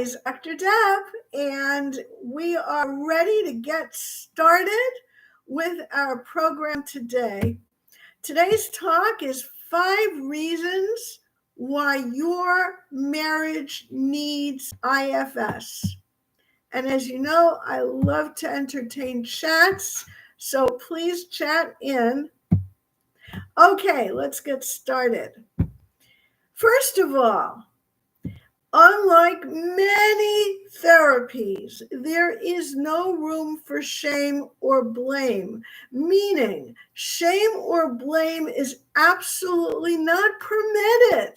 is Dr. Deb, and we are ready to get started with our program today. Today's talk is 5 reasons why your marriage needs IFS. And as you know, I love to entertain chats, so please chat in. Okay, let's get started. First of all, unlike many therapies, there is no room for shame or blame, meaning shame or blame is absolutely not permitted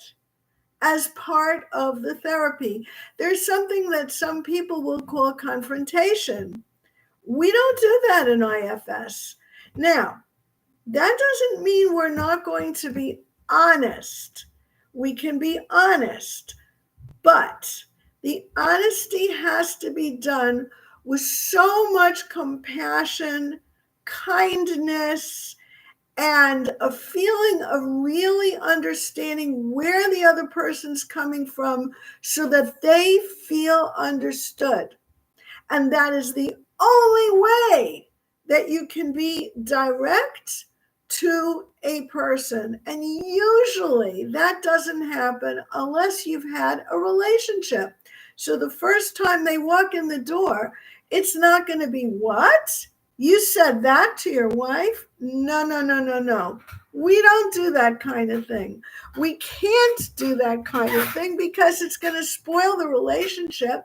as part of the therapy. There's something that some people will call confrontation. We don't do that in IFS. Now, that doesn't mean we're not going to be honest. We can be honest. But the honesty has to be done with so much compassion, kindness, and a feeling of really understanding where the other person's coming from so that they feel understood. And that is the only way that you can be direct to a person. And usually that doesn't happen unless you've had a relationship. So the first time they walk in the door, it's not going to be, what? You said that to your wife? No. We don't do that kind of thing. We can't do that kind of thing because it's going to spoil the relationship.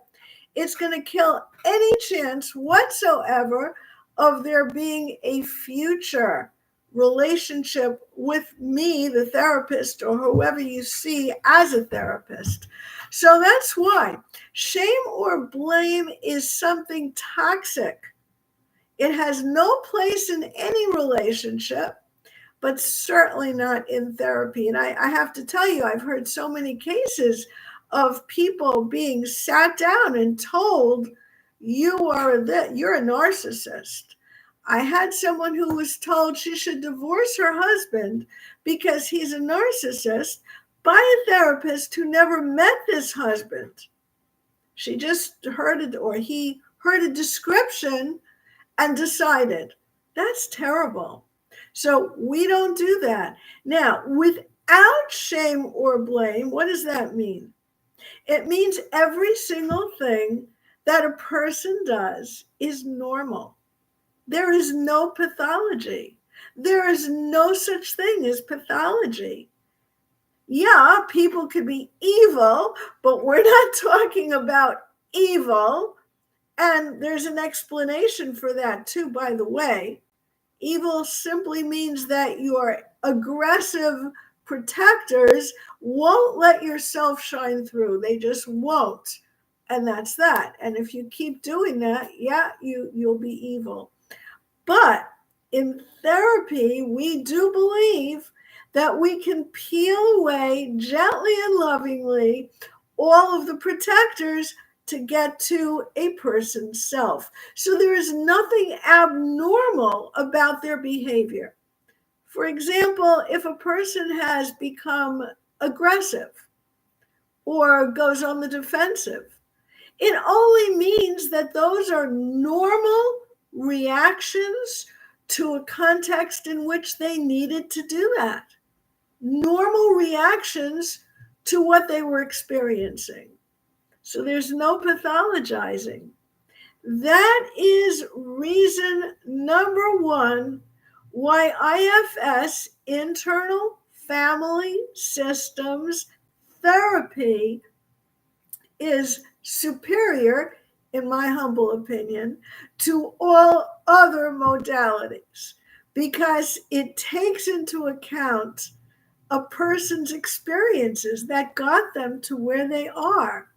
It's going to kill any chance whatsoever of there being a future relationship with me, the therapist, or whoever you see as a therapist. So that's why shame or blame is something toxic. It has no place in any relationship, but certainly not in therapy. And I have to tell you, I've heard so many cases of people being sat down and told, you're a narcissist. I had someone who was told she should divorce her husband because he's a narcissist by a therapist who never met this husband. She just heard it, or he heard a description and decided, that's terrible. So we don't do that. Now, without shame or blame, what does that mean? It means every single thing that a person does is normal. There is no pathology. There is no such thing as pathology. Yeah, people could be evil, but we're not talking about evil. And there's an explanation for that too, by the way. Evil simply means that your aggressive protectors won't let yourself shine through. They just won't. And that's that. And if you keep doing that, yeah, you'll be evil. But in therapy, we do believe that we can peel away gently and lovingly all of the protectors to get to a person's self. So there is nothing abnormal about their behavior. For example, if a person has become aggressive or goes on the defensive, it only means that those are normal reactions to a context in which they needed to do that. Normal reactions to what they were experiencing. So there's no pathologizing. That is reason number 1 why IFS, internal family systems therapy, is superior, in my humble opinion, to all other modalities, because it takes into account a person's experiences that got them to where they are.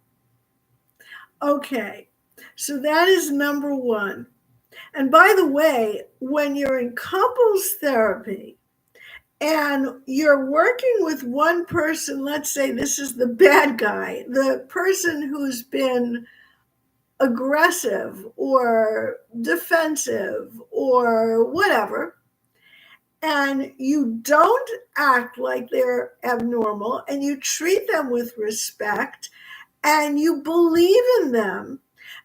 Okay, so that is number 1. And by the way, when you're in couples therapy and you're working with one person, let's say this is the bad guy, the person who's been aggressive or defensive or whatever, and you don't act like they're abnormal and you treat them with respect and you believe in them,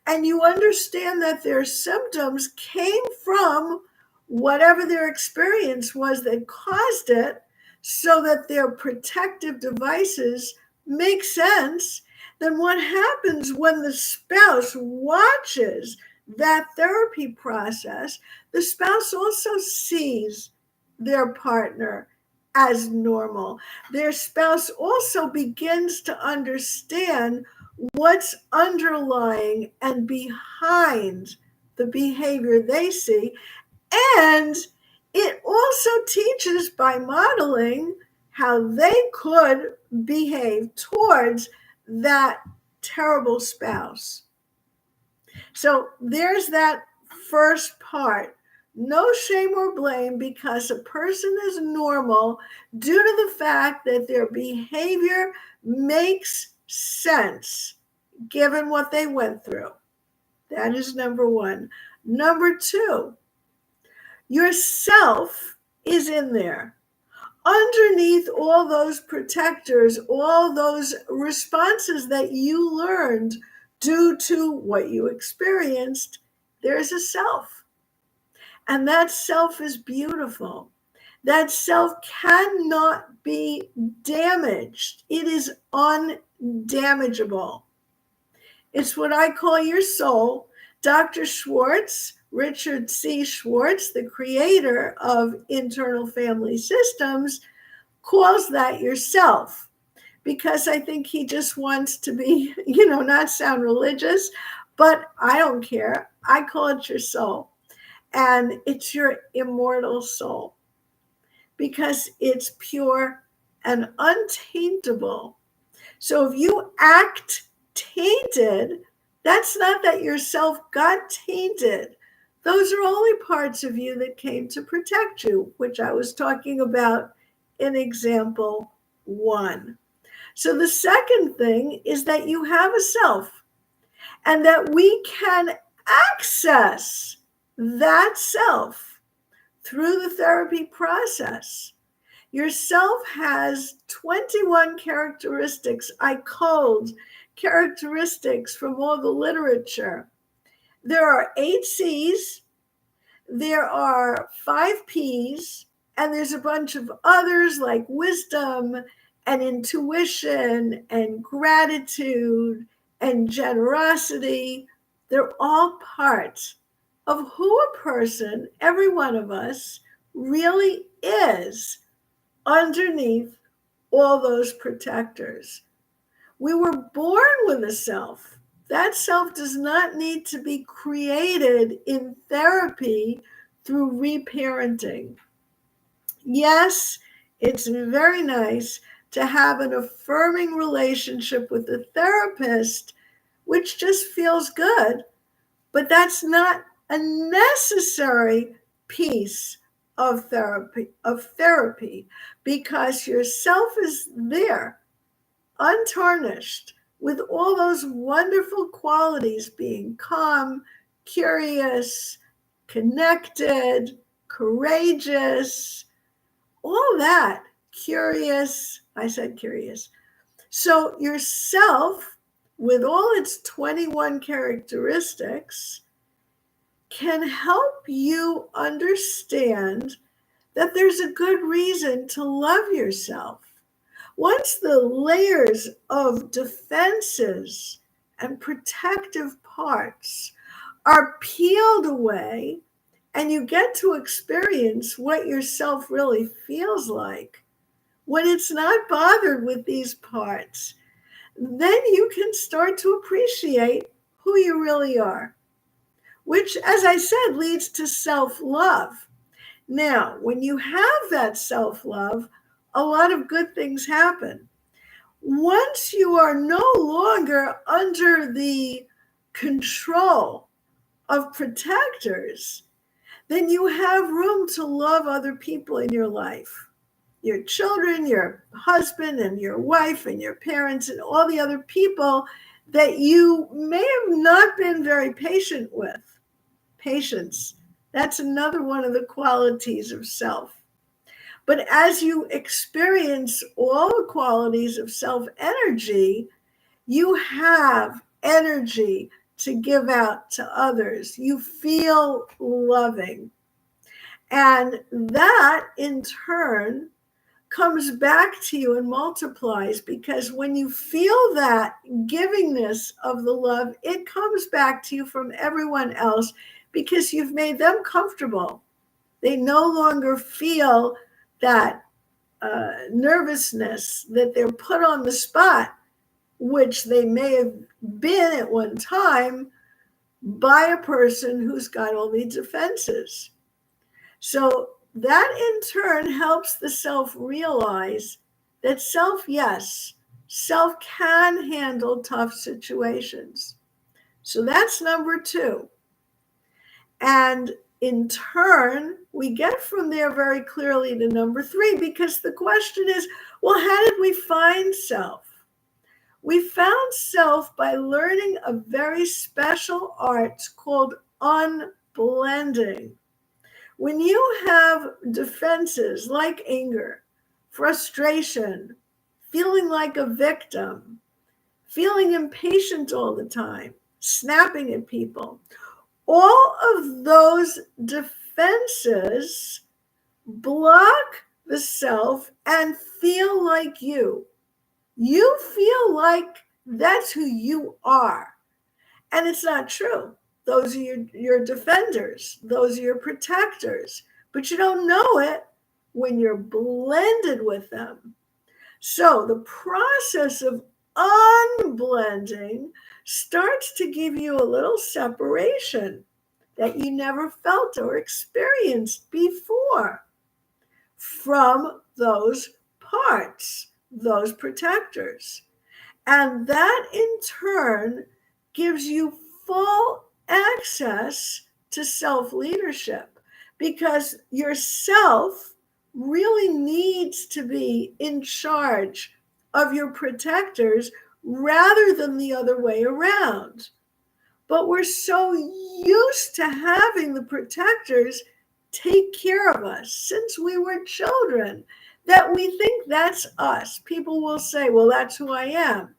and you understand that their symptoms came from whatever their experience was that caused it, so that their protective devices make sense, then what happens when the spouse watches that therapy process, the spouse also sees their partner as normal. Their spouse also begins to understand what's underlying and behind the behavior they see. And it also teaches by modeling how they could behave towards that terrible spouse. So there's that first part. No shame or blame, because a person is normal due to the fact that their behavior makes sense given what they went through. That is number one. Number two, yourself is in there. Underneath all those protectors, all those responses that you learned due to what you experienced, there's a self. And that self is beautiful. That self cannot be damaged. It is undamageable. It's what I call your soul. Dr. Schwartz, Richard C. Schwartz, the creator of internal family systems, calls that yourself, because I think he just wants to be, not sound religious, but I don't care. I call it your soul. And it's your immortal soul, because it's pure and untaintable. So if you act tainted, that's not that yourself got tainted. Those are only parts of you that came to protect you, which I was talking about in example 1. So the second thing is that you have a self, and that we can access that self through the therapy process. Your self has 21 characteristics. I culled characteristics from all the literature. There are 8 C's, there are 5 P's, and there's a bunch of others like wisdom and intuition and gratitude and generosity. They're all parts of who a person, every one of us, really is underneath all those protectors. We were born with a self. That self does not need to be created in therapy through reparenting. Yes, it's very nice to have an affirming relationship with the therapist, which just feels good, but that's not a necessary piece of therapy, because yourself is there, untarnished, with all those wonderful qualities, being calm, curious, connected, courageous, all that. Curious, I said curious. So yourself, with all its 21 characteristics, can help you understand that there's a good reason to love yourself. Once the layers of defenses and protective parts are peeled away, and you get to experience what yourself really feels like when it's not bothered with these parts, then you can start to appreciate who you really are, which, as I said, leads to self-love. Now, when you have that self-love, a lot of good things happen. Once you are no longer under the control of protectors, then you have room to love other people in your life. Your children, your husband and your wife and your parents and all the other people that you may have not been very patient with. Patience, that's another one of the qualities of self. But as you experience all the qualities of self energy, You have energy to give out to others. You feel loving. And that in turn comes back to you and multiplies, because when you feel that givingness of the love, it comes back to you from everyone else because you've made them comfortable. They no longer feel that nervousness that they're put on the spot, which they may have been at one time by a person who's got all these defenses. So that in turn helps the self realize that yes, self can handle tough situations. So that's number 2. And in turn, we get from there very clearly to number 3, because the question is, well, how did we find self? We found self by learning a very special art called unblending. When you have defenses like anger, frustration, feeling like a victim, feeling impatient all the time, snapping at people, all of those defenses block the self and feel like you. You feel like that's who you are. And it's not true. Those are your defenders. Those are your protectors. But you don't know it when you're blended with them. So the process of unblending starts to give you a little separation that you never felt or experienced before from those parts, those protectors. And that in turn gives you full access to self-leadership, because yourself really needs to be in charge of your protectors rather than the other way around. But we're so used to having the protectors take care of us since we were children that we think that's us. People will say, well, that's who I am.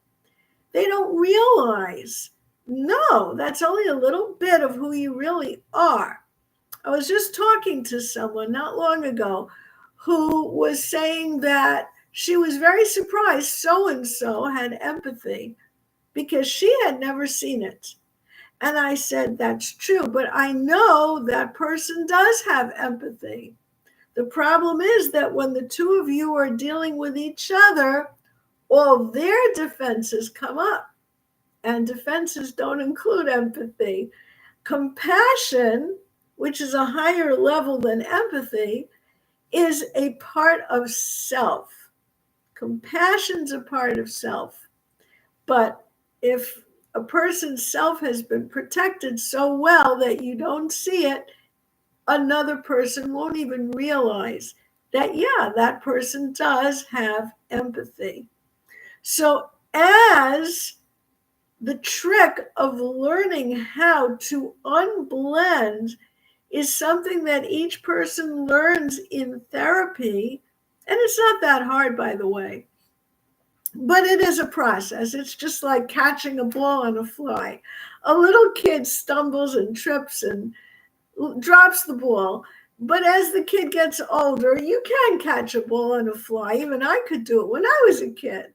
They don't realize, no, that's only a little bit of who you really are. I was just talking to someone not long ago who was saying that she was very surprised so-and-so had empathy because she had never seen it. And I said, that's true, but I know that person does have empathy. The problem is that when the two of you are dealing with each other, all their defenses come up. And defenses don't include empathy. Compassion, which is a higher level than empathy, is a part of self. Compassion's a part of self. But if a person's self has been protected so well that you don't see it, another person won't even realize that, yeah, that person does have empathy. So as the trick of learning how to unblend is something that each person learns in therapy, and it's not that hard, by the way, but it is a process. It's just like catching a ball on a fly. A little kid stumbles and trips and drops the ball, but as the kid gets older, you can catch a ball on a fly. Even I could do it when I was a kid.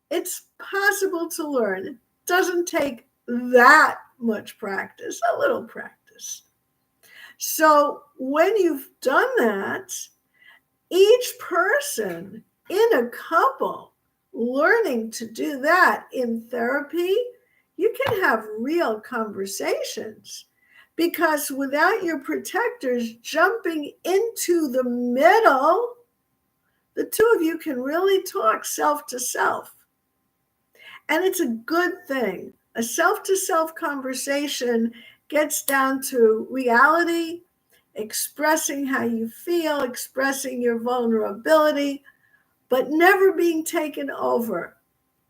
It's possible to learn. It doesn't take that much practice, a little practice. So when you've done that, each person in a couple learning to do that in therapy, you can have real conversations, because without your protectors jumping into the middle, the two of you can really talk self to self. And it's a good thing. A self-to-self conversation gets down to reality, expressing how you feel, expressing your vulnerability, but never being taken over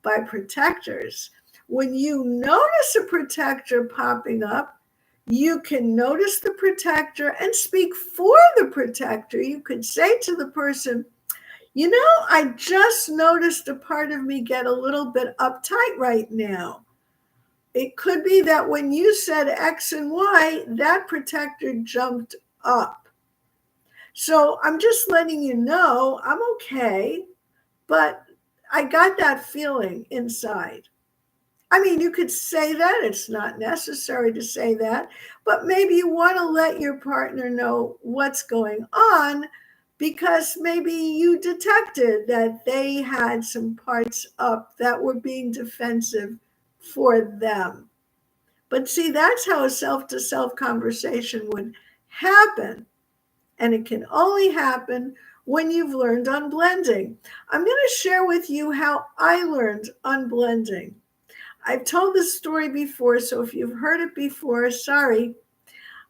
by protectors. When you notice a protector popping up, you can notice the protector and speak for the protector. You could say to the person, I just noticed a part of me get a little bit uptight right now. It could be that when you said X and Y, that protector jumped up. So I'm just letting you know I'm okay, but I got that feeling inside. I mean, you could say that. It's not necessary to say that, but maybe you want to let your partner know what's going on because maybe you detected that they had some parts up that were being defensive for them. But see, that's how a self to self conversation would happen. And it can only happen when you've learned unblending. I'm going to share with you how I learned unblending. I've told this story before, so if you've heard it before, sorry.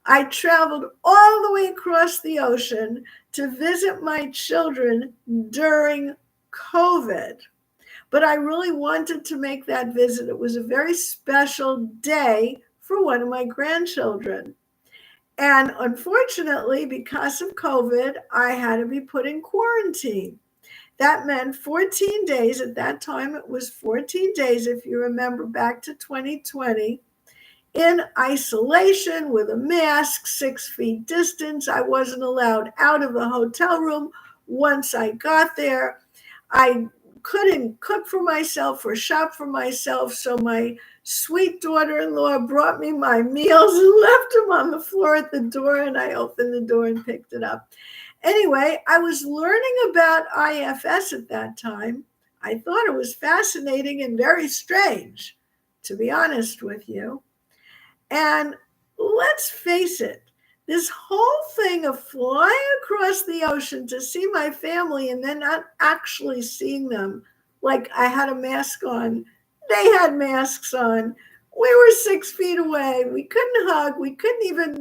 I traveled all the way across the ocean to visit my children during COVID. But I really wanted to make that visit. It was a very special day for one of my grandchildren. And unfortunately, because of COVID, I had to be put in quarantine. That meant 14 days. At that time, it was 14 days, if you remember back to 2020, in isolation with a mask, 6 feet distance. I wasn't allowed out of the hotel room once I got there. I couldn't cook for myself or shop for myself, so my sweet daughter-in-law brought me my meals and left them on the floor at the door, and I opened the door and picked it up. Anyway, I was learning about IFS at that time. I thought it was fascinating and very strange, to be honest with you. And let's face it, this whole thing of flying across the ocean to see my family and then not actually seeing them, like I had a mask on, they had masks on. We were 6 feet away. We couldn't hug.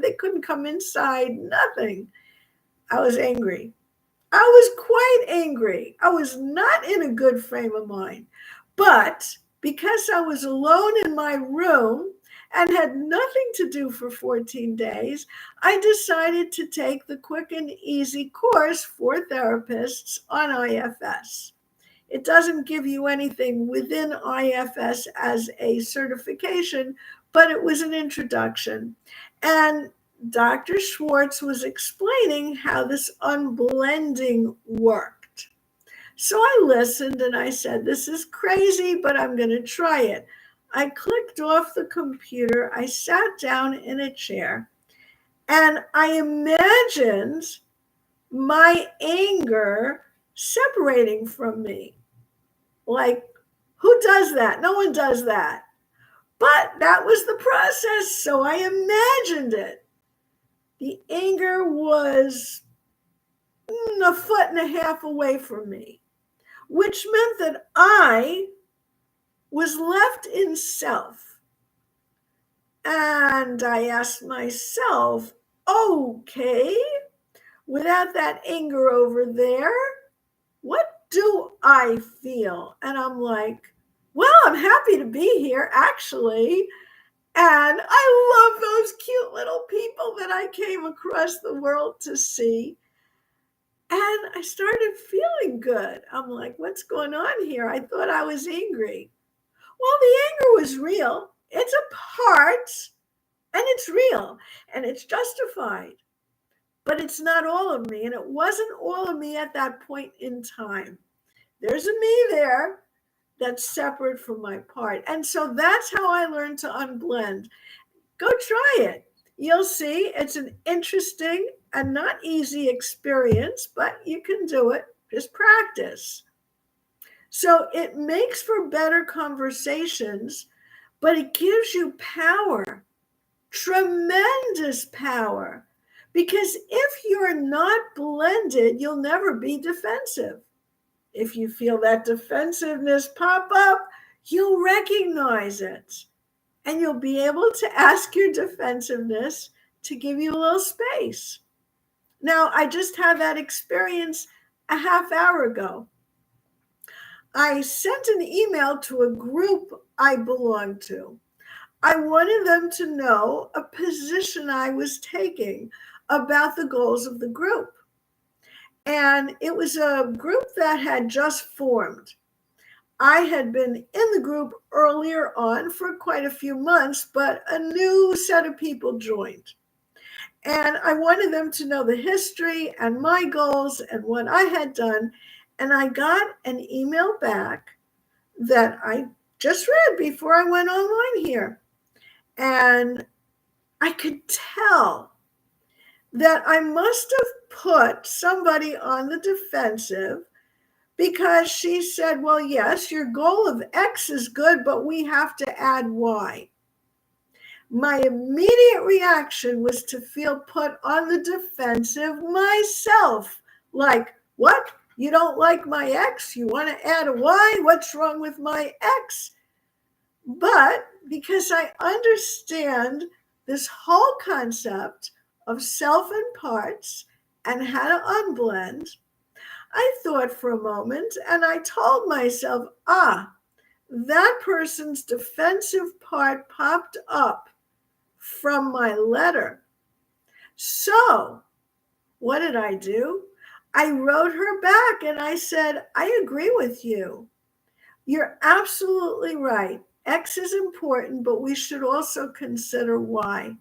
They couldn't come inside, nothing. I was angry. I was quite angry. I was not in a good frame of mind. But because I was alone in my room and had nothing to do for 14 days, I decided to take the quick and easy course for therapists on IFS. It doesn't give you anything within IFS as a certification, but it was an introduction. And Dr. Schwartz was explaining how this unblending worked. So I listened and I said, this is crazy, but I'm going to try it. I clicked off the computer. I sat down in a chair and I imagined my anger separating from me. Like, who does that? No one does that. But that was the process, so I imagined it. The anger was a foot and a half away from me, which meant that I was left in self. And I asked myself, okay, without that anger over there, what do I feel? And I'm like, well, I'm happy to be here, actually. And I love those cute little people that I came across the world to see. And I started feeling good. I'm like, what's going on here? I thought I was angry. Well, the anger was real. It's a part, and it's real, and it's justified. But it's not all of me, and it wasn't all of me at that point in time. There's a me there that's separate from my part. And so that's how I learned to unblend. Go try it. You'll see it's an interesting and not easy experience, but you can do it. Just practice. So it makes for better conversations, but it gives you power, tremendous power. Because if you're not blended, you'll never be defensive. If you feel that defensiveness pop up, you'll recognize it. And you'll be able to ask your defensiveness to give you a little space. Now, I just had that experience a half hour ago. I sent an email to a group I belong to. I wanted them to know a position I was taking about the goals of the group. And it was a group that had just formed. I had been in the group earlier on for quite a few months, but a new set of people joined. And I wanted them to know the history and my goals and what I had done. And I got an email back that I just read before I went online here. And I could tell that I must have put somebody on the defensive, because she said, well, yes, your goal of X is good, but we have to add Y. My immediate reaction was to feel put on the defensive myself. Like, what? You don't like my X? You want to add a Y? What's wrong with my X? But because I understand this whole concept of self and parts and how to unblend, I thought for a moment and I told myself, that person's defensive part popped up from my letter. So what did I do? I wrote her back and I said, I agree with you. You're absolutely right. X is important, but we should also consider Y.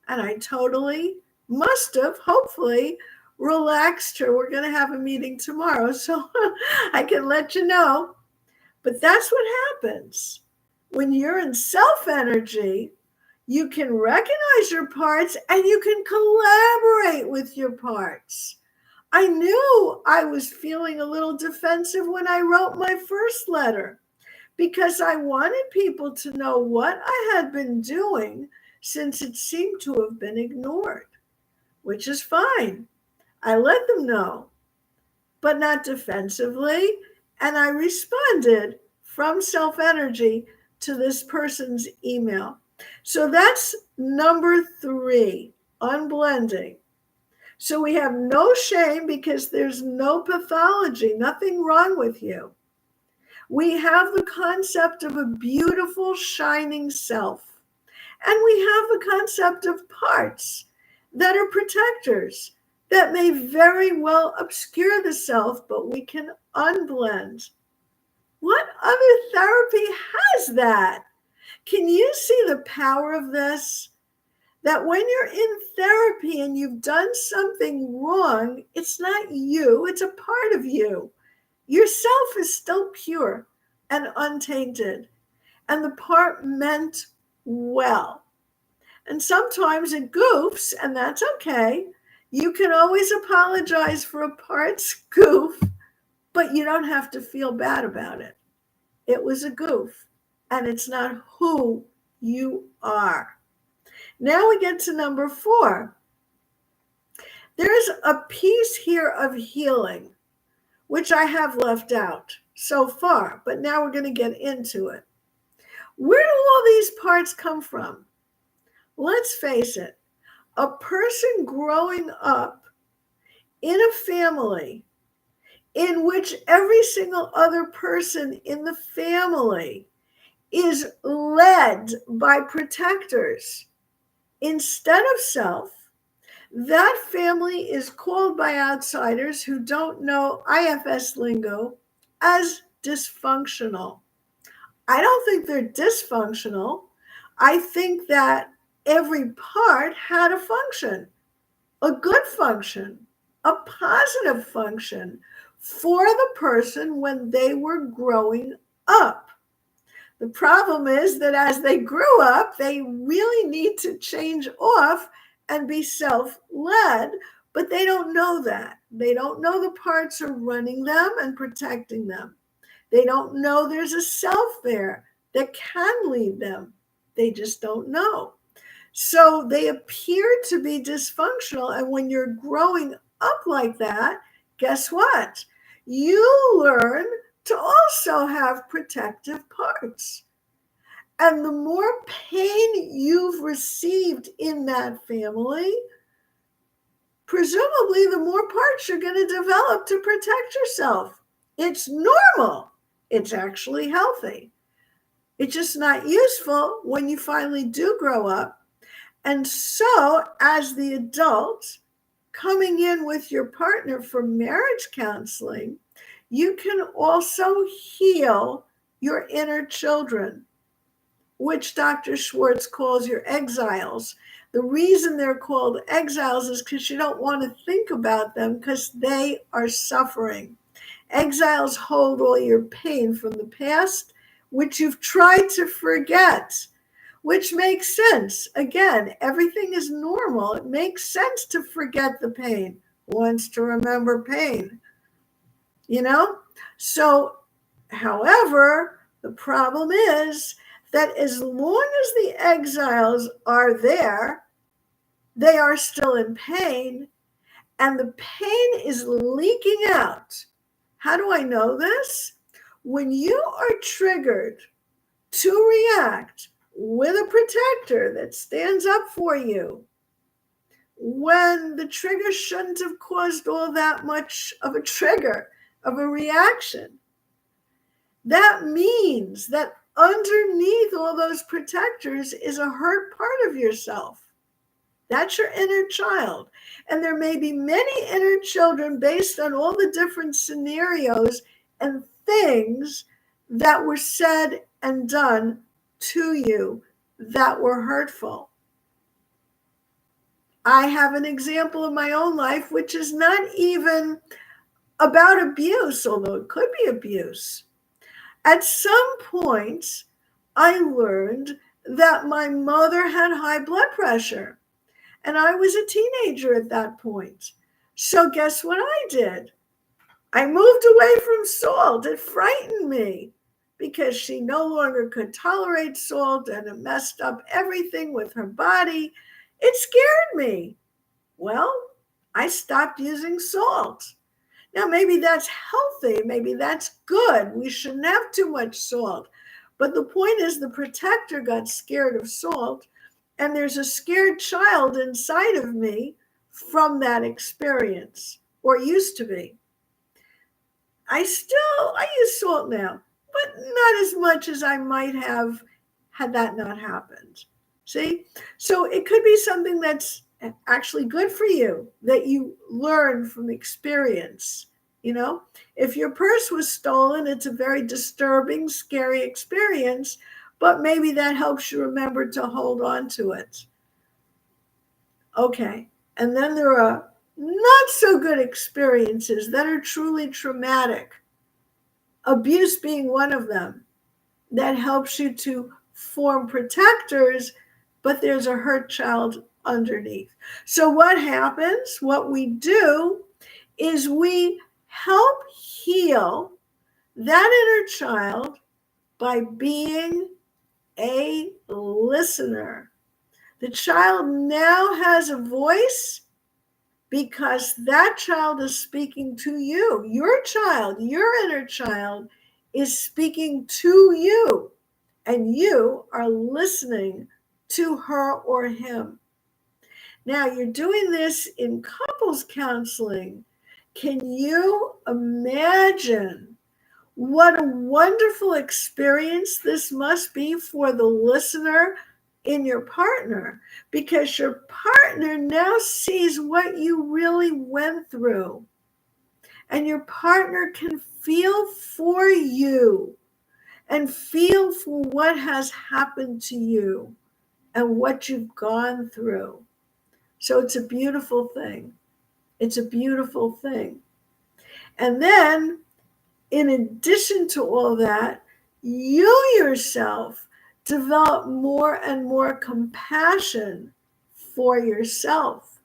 And I totally must have, hopefully, relaxed her. We're going to have a meeting tomorrow, so I can let you know. But that's what happens. When you're in self-energy, you can recognize your parts and you can collaborate with your parts. I knew I was feeling a little defensive when I wrote my first letter, because I wanted people to know what I had been doing, since it seemed to have been ignored, which is fine. I let them know, but not defensively. And I responded from self-energy to this person's email. So that's number 3, unblending. So we have no shame because there's no pathology, nothing wrong with you. We have the concept of a beautiful, shining self. And we have the concept of parts that are protectors that may very well obscure the self, but we can unblend. What other therapy has that? Can you see the power of this? That when you're in therapy and you've done something wrong, it's not you, it's a part of you. Yourself is still pure and untainted, and the part meant well. And sometimes it goofs, and that's okay. You can always apologize for a part's goof, but you don't have to feel bad about it. It was a goof, and it's not who you are. Now we get to number 4. There's a piece here of healing, which I have left out so far, but now we're going to get into it. Where do all these parts come from? Let's face it, a person growing up in a family in which every single other person in the family is led by protectors instead of self, that family is called by outsiders who don't know IFS lingo as dysfunctional. I don't think they're dysfunctional. I think that every part had a function, a good function, a positive function for the person when they were growing up. The problem is that as they grew up, they really need to change off and be self-led, but they don't know that. They don't know the parts are running them and protecting them. They don't know there's a self there that can lead them. They just don't know. So they appear to be dysfunctional. And when you're growing up like that, guess what? You learn to also have protective parts. And the more pain you've received in that family, presumably the more parts you're going to develop to protect yourself. It's normal. It's actually healthy. It's just not useful when you finally do grow up. And so, as the adult, coming in with your partner for marriage counseling, you can also heal your inner children, which Dr. Schwartz calls your exiles. The reason they're called exiles is because you don't want to think about them because they are suffering. Exiles hold all your pain from the past, which you've tried to forget, which makes sense. Again, everything is normal. It makes sense to forget the pain. Who wants to remember pain? So, however, the problem is that as long as the exiles are there, they are still in pain, and the pain is leaking out. How do I know this? When you are triggered to react with a protector that stands up for you, when the trigger shouldn't have caused all that much of a trigger, of a reaction, that means that underneath all those protectors is a hurt part of yourself. That's your inner child. And there may be many inner children based on all the different scenarios and things that were said and done to you that were hurtful. I have an example of my own life, which is not even about abuse, although it could be abuse. At some point, I learned that my mother had high blood pressure, and I was a teenager at that point. So guess what I did? I moved away from salt. It frightened me because she no longer could tolerate salt, and it messed up everything with her body. It scared me. Well, I stopped using salt. Now, maybe that's healthy. Maybe that's good. We shouldn't have too much salt. But the point is, the protector got scared of salt, and there's a scared child inside of me from that experience, or used to be. I use salt now, but not as much as I might have had that not happened. See? So it could be something that's actually good for you, that you learn from experience. If your purse was stolen, it's a very disturbing, scary experience, but maybe that helps you remember to hold on to it. Okay. And then there are not so good experiences that are truly traumatic. Abuse being one of them, that helps you to form protectors, but there's a hurt child underneath. So what happens? What we do is we help heal that inner child by being a listener. The child now has a voice because that child is speaking to you. Your child, your inner child, is speaking to you, and you are listening to her or him. Now, you're doing this in couples counseling. Can you imagine what a wonderful experience this must be for the listener in your partner? Because your partner now sees what you really went through, and your partner can feel for you and feel for what has happened to you and what you've gone through. So it's a beautiful thing. It's a beautiful thing. And then, in addition to all that, you yourself develop more and more compassion for yourself.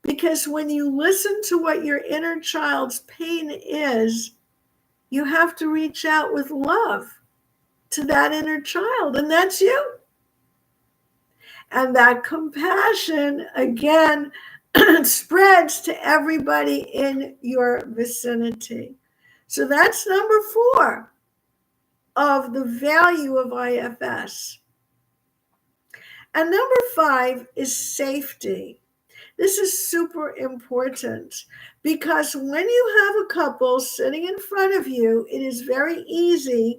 Because when you listen to what your inner child's pain is, you have to reach out with love to that inner child, and that's you. And that compassion, again, spreads to everybody in your vicinity. So that's number 4 of the value of IFS. And number 5 is safety. This is super important because when you have a couple sitting in front of you, it is very easy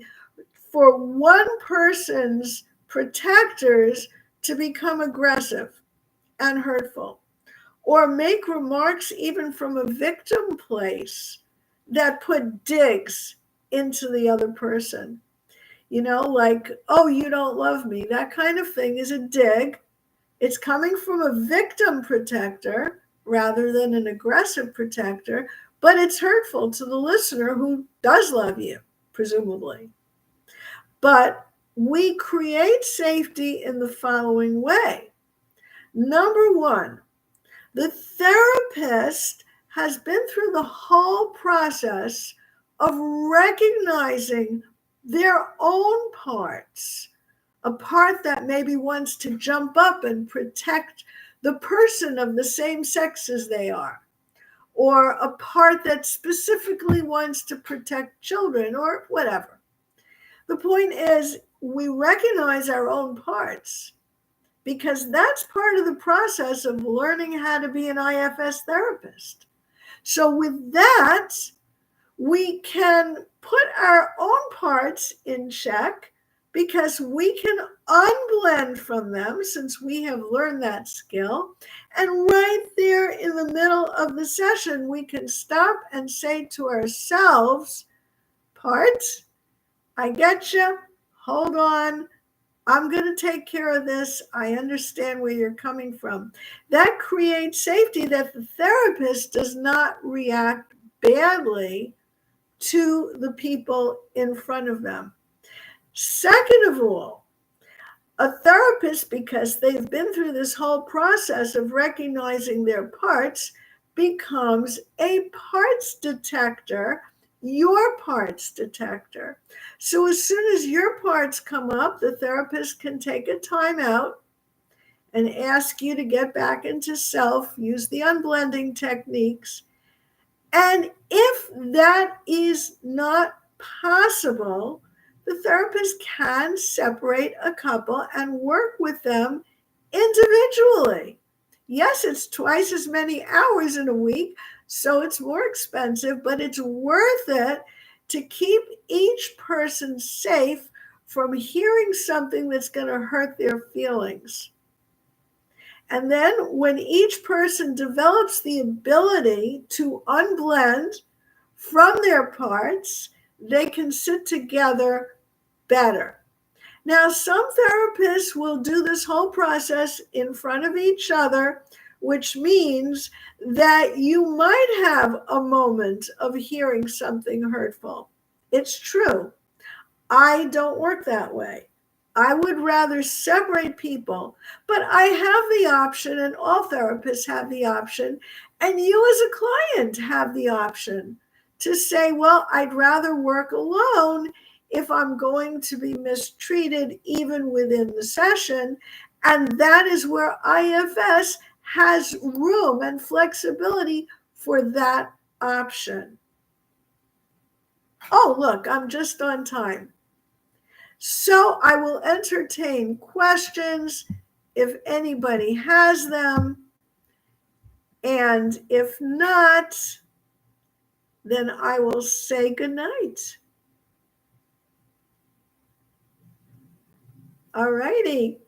for one person's protectors to become aggressive and hurtful. or make remarks even from a victim place that put digs into the other person. Like, oh, you don't love me. That kind of thing is a dig. It's coming from a victim protector rather than an aggressive protector, but it's hurtful to the listener who does love you, presumably. But we create safety in the following way. Number one, the therapist has been through the whole process of recognizing their own parts, a part that maybe wants to jump up and protect the person of the same sex as they are, or a part that specifically wants to protect children, or whatever. The point is, we recognize our own parts because that's part of the process of learning how to be an IFS therapist. So with that, we can put our own parts in check because we can unblend from them since we have learned that skill. And right there in the middle of the session, we can stop and say to ourselves, parts, I get you, hold on, I'm going to take care of this. I understand where you're coming from. That creates safety that the therapist does not react badly to the people in front of them. Second of all, a therapist, because they've been through this whole process of recognizing their parts, becomes a parts detector, your parts detector. So as soon as your parts come up, the therapist can take a time out and ask you to get back into self, use the unblending techniques. And if that is not possible, the therapist can separate a couple and work with them individually. Yes, it's twice as many hours in a week, so it's more expensive, but it's worth it to keep each person safe from hearing something that's going to hurt their feelings. And then when each person develops the ability to unblend from their parts, they can sit together better. Now, some therapists will do this whole process in front of each other, which means that you might have a moment of hearing something hurtful. It's true. I don't work that way. I would rather separate people, but I have the option, and all therapists have the option, and you as a client have the option to say, well, I'd rather work alone if I'm going to be mistreated even within the session. And that is where IFS has room and flexibility for that option. Oh, look, I'm just on time. So I will entertain questions if anybody has them. And if not, then I will say goodnight. All righty.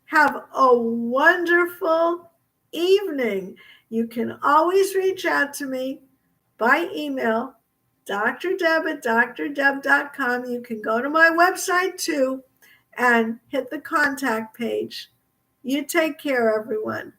Have a wonderful evening. You can always reach out to me by email, drdeb@drdeb.com. You can go to my website too and hit the contact page. You take care, everyone.